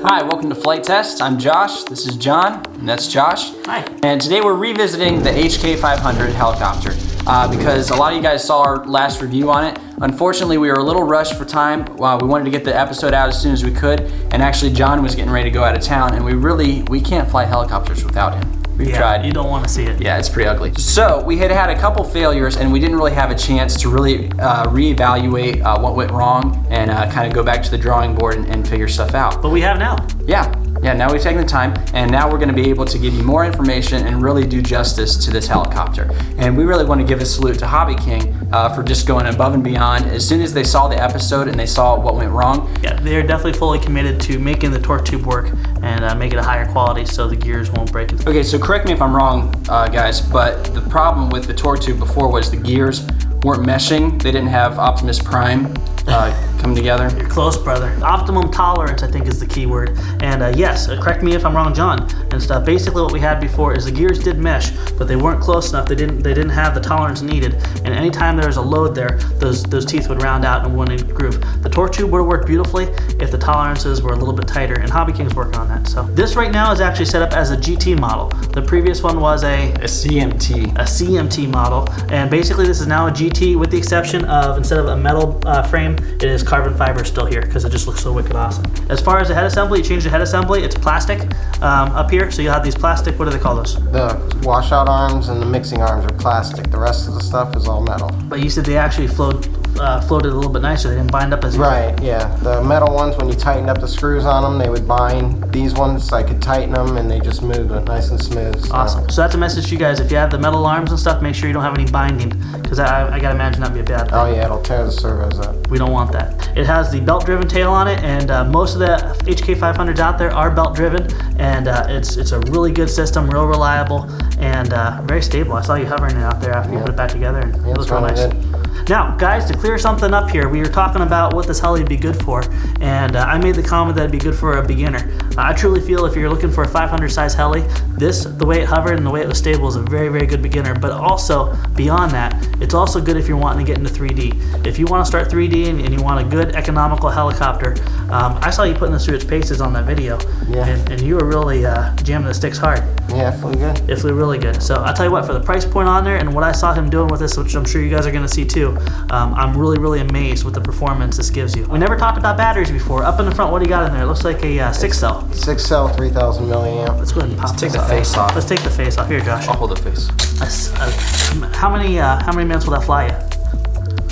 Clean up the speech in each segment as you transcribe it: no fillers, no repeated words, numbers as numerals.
Hi, welcome to Flight Test. I'm Josh, this is John, and that's Josh. Hi. And today we're revisiting the HK-500 helicopter because a lot of you guys saw our last review on it. Unfortunately, we were a little rushed for time. We wanted to get the episode out as soon as we could, and actually John was getting ready to go out of town, and we can't fly helicopters without him. We've tried. You don't want to see it. Yeah, it's pretty ugly. So we had a couple failures, and we didn't really have a chance to really reevaluate what went wrong and kind of go back to the drawing board and figure stuff out. But we have now. Yeah, now we've taken the time, and now we're going to be able to give you more information and really do justice to this helicopter. And we really want to give a salute to Hobby King for just going above and beyond. As soon as they saw the episode and they saw what went wrong. Yeah, they're definitely fully committed to making the torque tube work and make it a higher quality so the gears won't break. Okay, so correct me if I'm wrong, guys, but the problem with the torque tube before was the gears weren't meshing. They didn't have Optimus Prime come together. You're close, brother. Optimum tolerance, I think, is the key word. And yes, correct me if I'm wrong, John. And stuff. Basically, what we had before is the gears did mesh, but they weren't close enough. They didn't have the tolerance needed. And anytime there was a load there, those teeth would round out in one groove. The torque tube would have worked beautifully if the tolerances were a little bit tighter. And Hobby King's working on that. So this right now is actually set up as a GT model. The previous one was a CMT. A CMT model, and basically this is now a GT with the exception of instead of a metal frame, it is carbon fiber still here because it just looks so wicked awesome. As far as the head assembly, you change the head assembly. It's plastic up here, so you'll have these plastic. What do they call those? The washout arms and the mixing arms are plastic. The rest of the stuff is all metal. But you said they actually floated a little bit nicer. They didn't bind up as easy. Right, yeah. The metal ones, when you tightened up the screws on them, they would bind. These ones, I could tighten them and they just moved nice and smooth. So. Awesome. So that's a message to you guys. If you have the metal arms and stuff, make sure you don't have any binding because I gotta imagine that'd be a bad thing. Oh yeah, it'll tear the servos up. We don't want that. It has the belt-driven tail on it, and most of the HK-500s out there are belt-driven, and it's a really good system, real reliable, and very stable. I saw you hovering it out there after you put it back together, and it looks real nice. Now, guys, to clear something up here, we were talking about what this heli would be good for, and I made the comment that it'd be good for a beginner. I truly feel if you're looking for a 500 size heli, the way it hovered and the way it was stable is a very, very good beginner, but also beyond that, it's also good if you're wanting to get into 3D. If you want to start 3D and you want a good economical helicopter, I saw you putting this through its paces on that video, and you were really jamming the sticks hard. Yeah, it flew good. It flew really good. So I'll tell you what, for the price point on there and what I saw him doing with this, which I'm sure you guys are going to see too, I'm really, really amazed with the performance this gives you. We never talked about batteries before. Up in the front, what do you got in there? It looks like a 6-cell. 6-cell, 3,000 milliamp. Let's go ahead and pop Take the face off. Let's take the face off. Here, Josh. I'll hold the face. How many minutes will that fly you?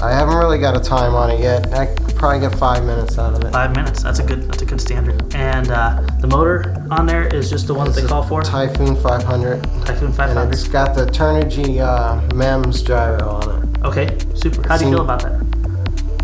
I haven't really got a time on it yet. I could probably get 5 minutes out of it. 5 minutes. That's a good standard. And the motor on there is just the one that they call for. Typhoon 500. Typhoon 500. And it's got the Turnigy MEMS gyro on it. Okay, super. How do you feel about that?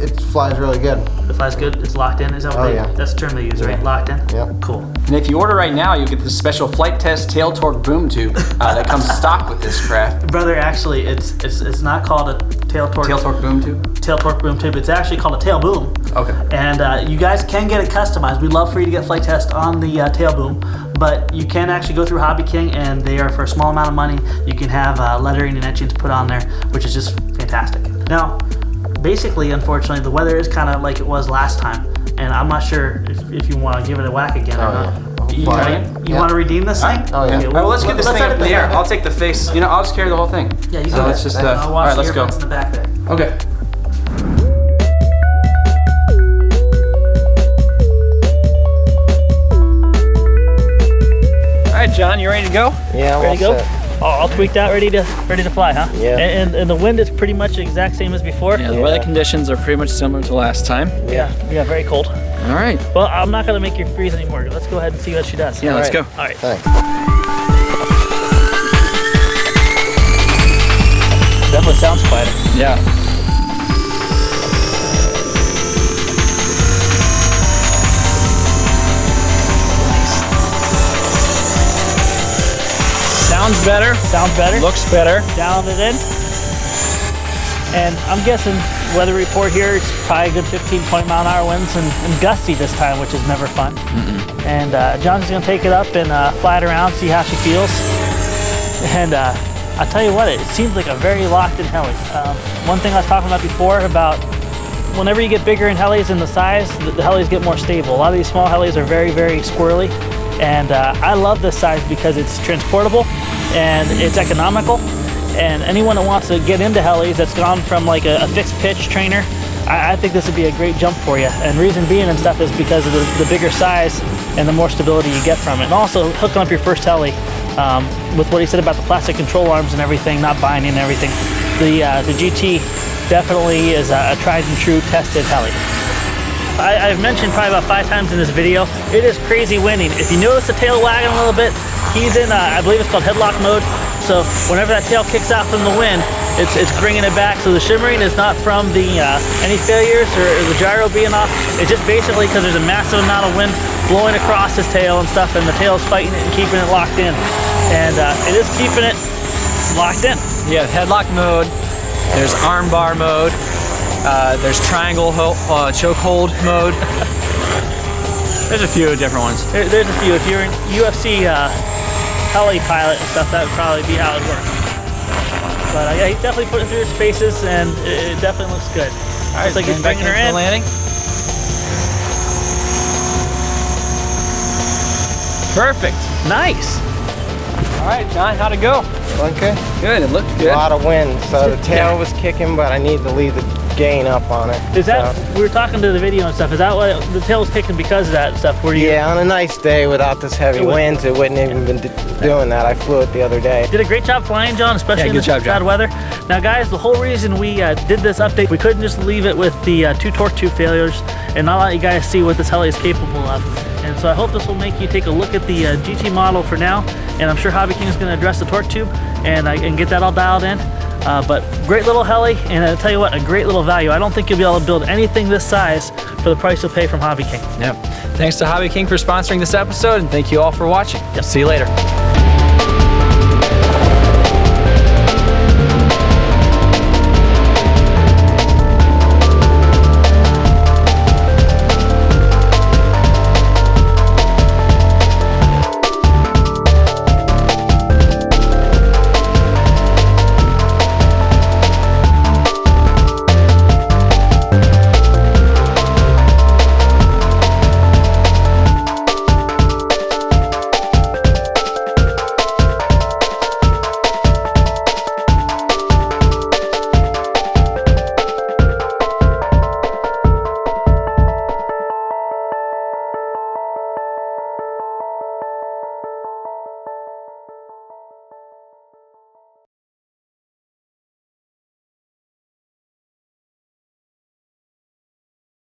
It flies really good. It flies good. It's locked in. Is that what that's the term they use, right? Locked in. Yep. Cool. And if you order right now, you'll get this special Flight Test tail torque boom tube that comes stock with this craft. Brother, actually, it's not called a tail torque boom tube. Tail torque boom tube. It's actually called a tail boom. Okay. And you guys can get it customized. We'd love for you to get Flight Test on the tail boom, but you can actually go through Hobby King, and they are for a small amount of money. You can have lettering and etchings put on there, which is just fantastic. Now, basically, unfortunately, the weather is kind of like it was last time, and I'm not sure if you want to give it a whack again or not. You want to redeem this thing? Oh yeah. All right, well, let's get this thing up in the air. I'll take the face. I'll just carry the whole thing. Yeah, you so go. Let's just. I'll All watch right, let's the go. in the back there. Okay. All right, John, you ready to go? Yeah, Ready to go? set. All tweaked out, ready to fly, huh? Yeah. And the wind is pretty much the exact same as before. Yeah, the weather conditions are pretty much similar to last time. Yeah, very cold. All right. Well, I'm not gonna make you freeze anymore. Let's go ahead and see what she does. Yeah, let's go. All right. Thanks. Definitely sounds quieter. Yeah. Sounds better. Sounds better. Looks better. Down it in. And I'm guessing weather report here, it's probably a good 15, 20 mile an hour winds and gusty this time, which is never fun. And John's gonna take it up and fly it around, see how she feels. And I'll tell you what, it seems like a very locked in heli. One thing I was talking about before about whenever you get bigger in helis in the size, the helis get more stable. A lot of these small helis are very, very squirrely. And I love this size because it's transportable and it's economical. And anyone that wants to get into helis that's gone from like a fixed pitch trainer, I think this would be a great jump for you. And reason being and stuff is because of the bigger size and the more stability you get from it. And also hooking up your first heli with what he said about the plastic control arms and everything, not binding and everything. The GT definitely is a tried and true tested heli. I've mentioned probably about 5 times in this video, it is crazy winding. If you notice the tail wagging a little bit, he's in, I believe it's called headlock mode. So whenever that tail kicks out from the wind, it's bringing it back. So the shimmering is not from the any failures or the gyro being off. It's just basically because there's a massive amount of wind blowing across his tail and stuff, and the tail's fighting it and keeping it locked in. And it is keeping it locked in. Yeah, headlock mode. There's arm bar mode. There's triangle chokehold mode. There's a few different ones. There's a few. If you're in UFC heli pilot and stuff, that would probably be how it works. But yeah, he's definitely putting through his paces, and it definitely looks good. All right, looks like he's bringing her in. Landing. Perfect. Nice. All right, John, how'd it go? Okay. Good. It looked good. A lot of wind, so the tail was kicking, but I need to leave the gain up on it. Is that, we were talking to the video and stuff, is that what the tail was kicking because of that and stuff? Yeah, on a nice day without this heavy winds, it wouldn't even been doing that. I flew it the other day. Did a great job flying, John, especially in this bad weather. Now guys, the whole reason we did this update, we couldn't just leave it with the 2 torque tube failures and not let you guys see what this heli is capable of. And so I hope this will make you take a look at the GT model for now, and I'm sure Hobby King is going to address the torque tube and get that all dialed in. But great little heli, and I'll tell you what, a great little value. I don't think you'll be able to build anything this size for the price you'll pay from Hobby King. Yep. Thanks to Hobby King for sponsoring this episode, and thank you all for watching. Yep. See you later.